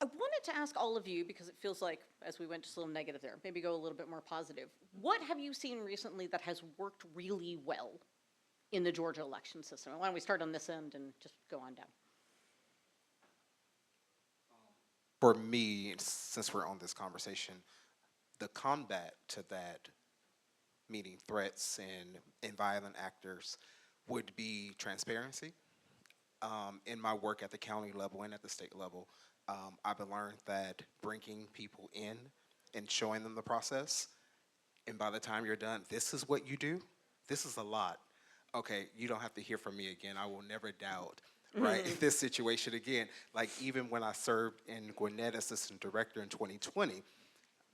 I wanted to ask all of you, because it feels like, as we went just a little negative there, maybe go a little bit more positive. What have you seen recently that has worked really well in the Georgia election system? And why don't we start on this end and just go on down? For me, since we're on this conversation, the combat to that, meaning threats and violent actors, would be transparency. In my work at the county level and at the state level, I've learned that bringing people in and showing them the process, and by the time you're done, this is what you do, this is a lot. Okay, you don't have to hear from me again. I will never doubt, right, this situation again. Like, even when I served in Gwinnett Assistant Director in 2020,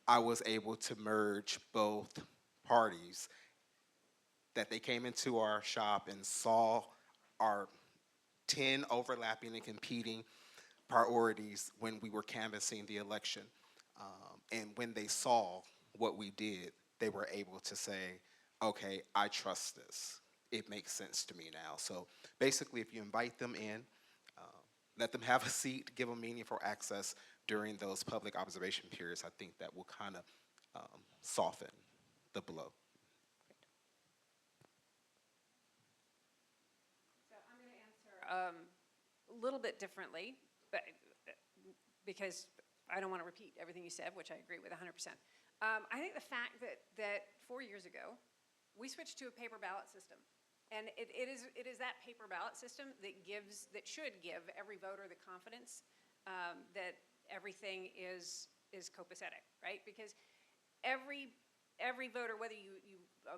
I was able to merge both parties, that they came into our shop and saw our 10 overlapping and competing priorities when we were canvassing the election. And when they saw what we did, they were able to say, okay, I trust this. It makes sense to me now. So basically, if you invite them in, let them have a seat, give them meaningful access during those public observation periods, I think that will kind of soften the blow. So I'm going to answer a little bit differently, but because I don't want to repeat everything you said, which I agree with 100%. I think the fact that 4 years ago, we switched to a paper ballot system. And it is that paper ballot system that should give every voter the confidence that everything is copacetic, right? Because every voter, whether you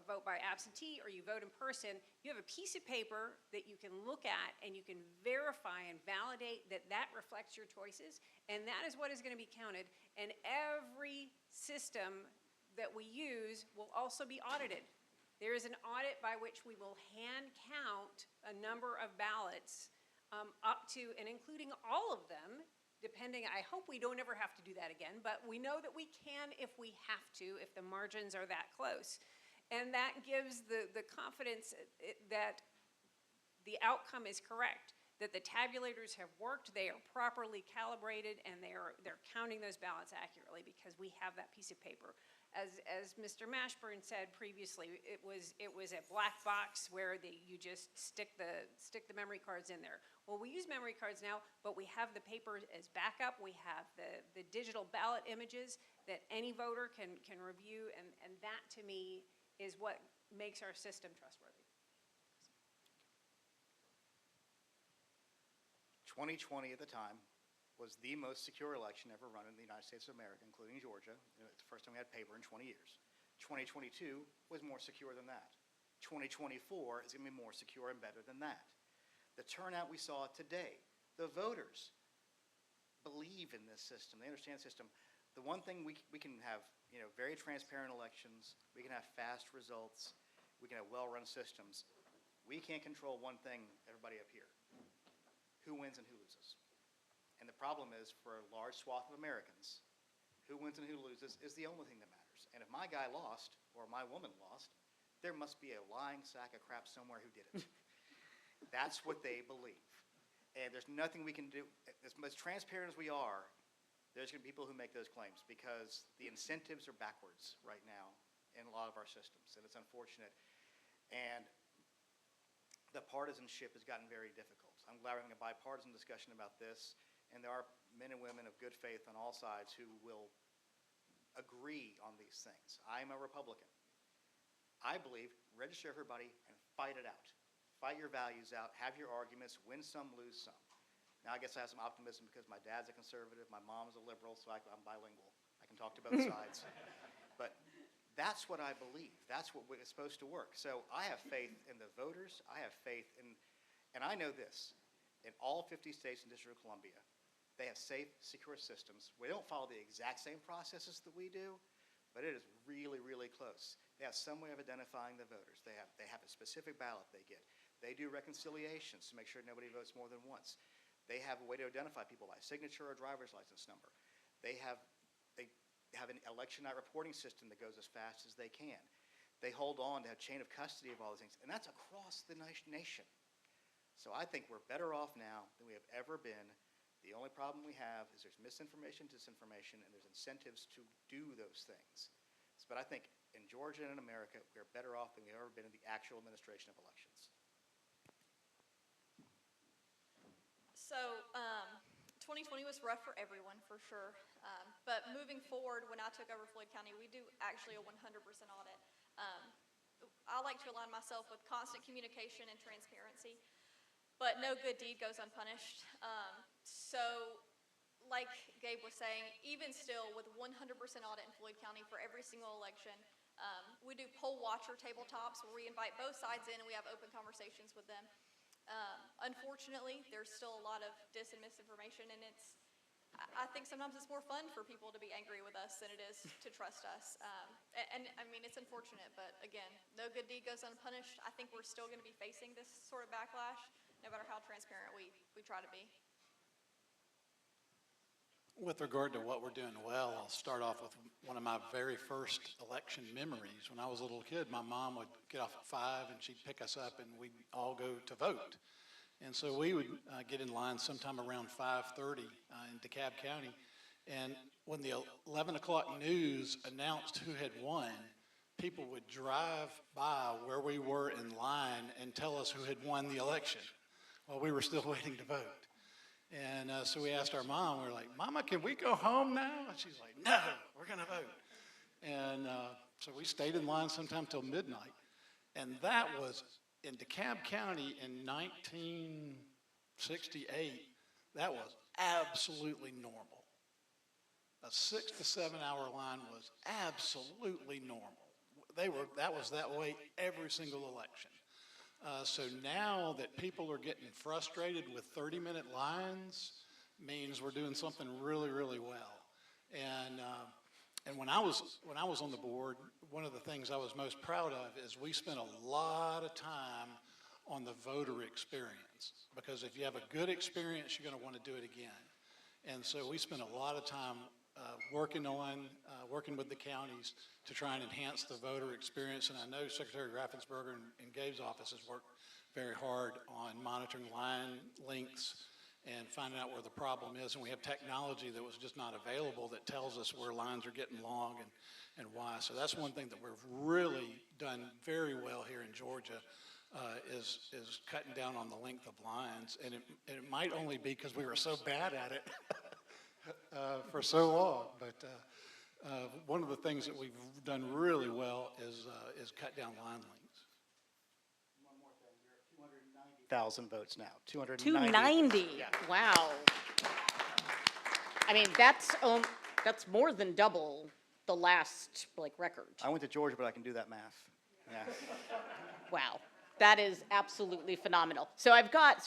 vote by absentee or you vote in person, you have a piece of paper that you can look at and you can verify and validate that reflects your choices, and that is what is going to be counted. And every system that we use will also be audited. There is an audit by which we will hand count a number of ballots up to and including all of them, depending. I hope we don't ever have to do that again, but we know that we can if we have to, if the margins are that close. And that gives the confidence that the outcome is correct, that the tabulators have worked, they are properly calibrated, and they're counting those ballots accurately because we have that piece of paper. As Mr. Mashburn said previously, it was a black box where you just stick the memory cards in there. Well, we use memory cards now, but we have the paper as backup. We have the digital ballot images that any voter can review, and that to me is what makes our system trustworthy. 2020 at the time was the most secure election ever run in the United States of America, including Georgia. It's the first time we had paper in 20 years. 2022 was more secure than that. 2024 is going to be more secure and better than that. The turnout we saw today, the voters believe in this system. They understand the system. The one thing we can have, very transparent elections. We can have fast results. We can have well-run systems. We can't control one thing, everybody up here: who wins and who loses. And the problem is, for a large swath of Americans, who wins and who loses is the only thing that matters. And if my guy lost, or my woman lost, there must be a lying sack of crap somewhere who did it. That's what they believe. And there's nothing we can do. As transparent as we are, there's going to be people who make those claims because the incentives are backwards right now in a lot of our systems, and it's unfortunate. And the partisanship has gotten very difficult. I'm glad we're having a bipartisan discussion about this. And there are men and women of good faith on all sides who will agree on these things. I'm a Republican. I believe register everybody and fight it out. Fight your values out, have your arguments, win some, lose some. Now, I guess I have some optimism because my dad's a conservative, my mom's a liberal, so I'm bilingual. I can talk to both sides. But that's what I believe. That's what is supposed to work. So I have faith in the voters. I have faith in, and I know this, in all 50 states and District of Columbia, they have safe, secure systems. We don't follow the exact same processes that we do, but it is really, really close. They have some way of identifying the voters. They have a specific ballot they get. They do reconciliations to make sure nobody votes more than once. They have a way to identify people by signature or driver's license number. They have an election night reporting system that goes as fast as they can. They hold on to have chain of custody of all these things, and that's across the nation. So I think we're better off now than we have ever been. The only problem we have is there's misinformation, disinformation, and there's incentives to do those things. But I think in Georgia and in America, we're better off than we've ever been in the actual administration of elections. So, 2020 was rough for everyone, for sure. But moving forward, when I took over Floyd County, we do actually a 100% audit. I like to align myself with constant communication and transparency, but no good deed goes unpunished. So, like Gabe was saying, even still with 100% audit in Floyd County for every single election, we do poll watcher tabletops where we invite both sides in and we have open conversations with them. Unfortunately, there's still a lot of dis and misinformation, and I think sometimes it's more fun for people to be angry with us than it is to trust us. And I mean, it's unfortunate, but again, no good deed goes unpunished. I think we're still going to be facing this sort of backlash, no matter how transparent we try to be. With regard to what we're doing well, I'll start off with one of my very first election memories. When I was a little kid, my mom would get off at 5 and she'd pick us up and we'd all go to vote. And so we would get in line sometime around 5:30 in DeKalb County. And when the 11 o'clock news announced who had won, people would drive by where we were in line and tell us who had won the election while we were still waiting to vote. And so we asked our mom, we were like, "Mama, can we go home now?" And she's like, "No, we're going to vote." And so we stayed in line sometime till midnight. And that was in DeKalb County in 1968. That was absolutely normal. A 6 to 7 hour line was absolutely normal. That was that way every single election. So now that people are getting frustrated with 30-minute lines means we're doing something really, really well. And when I was on the board, one of the things I was most proud of is we spent a lot of time on the voter experience, because if you have a good experience, you're going to want to do it again. And so we spent a lot of time working with the counties to try and enhance the voter experience. And I know Secretary Raffensperger and Gabe's office has worked very hard on monitoring line lengths and finding out where the problem is. And we have technology that was just not available that tells us where lines are getting long and why. So that's one thing that we've really done very well here in Georgia, is cutting down on the length of lines. And it might only be because we were so bad at it for so long, but one of the things that we've done really well is cut down line lengths. One more thing, we're at 290,000 votes now. 290, Yeah. wow. I mean, that's more than double the last, record. I went to Georgia, but I can do that math. Yeah. Wow, that is absolutely phenomenal. So I've got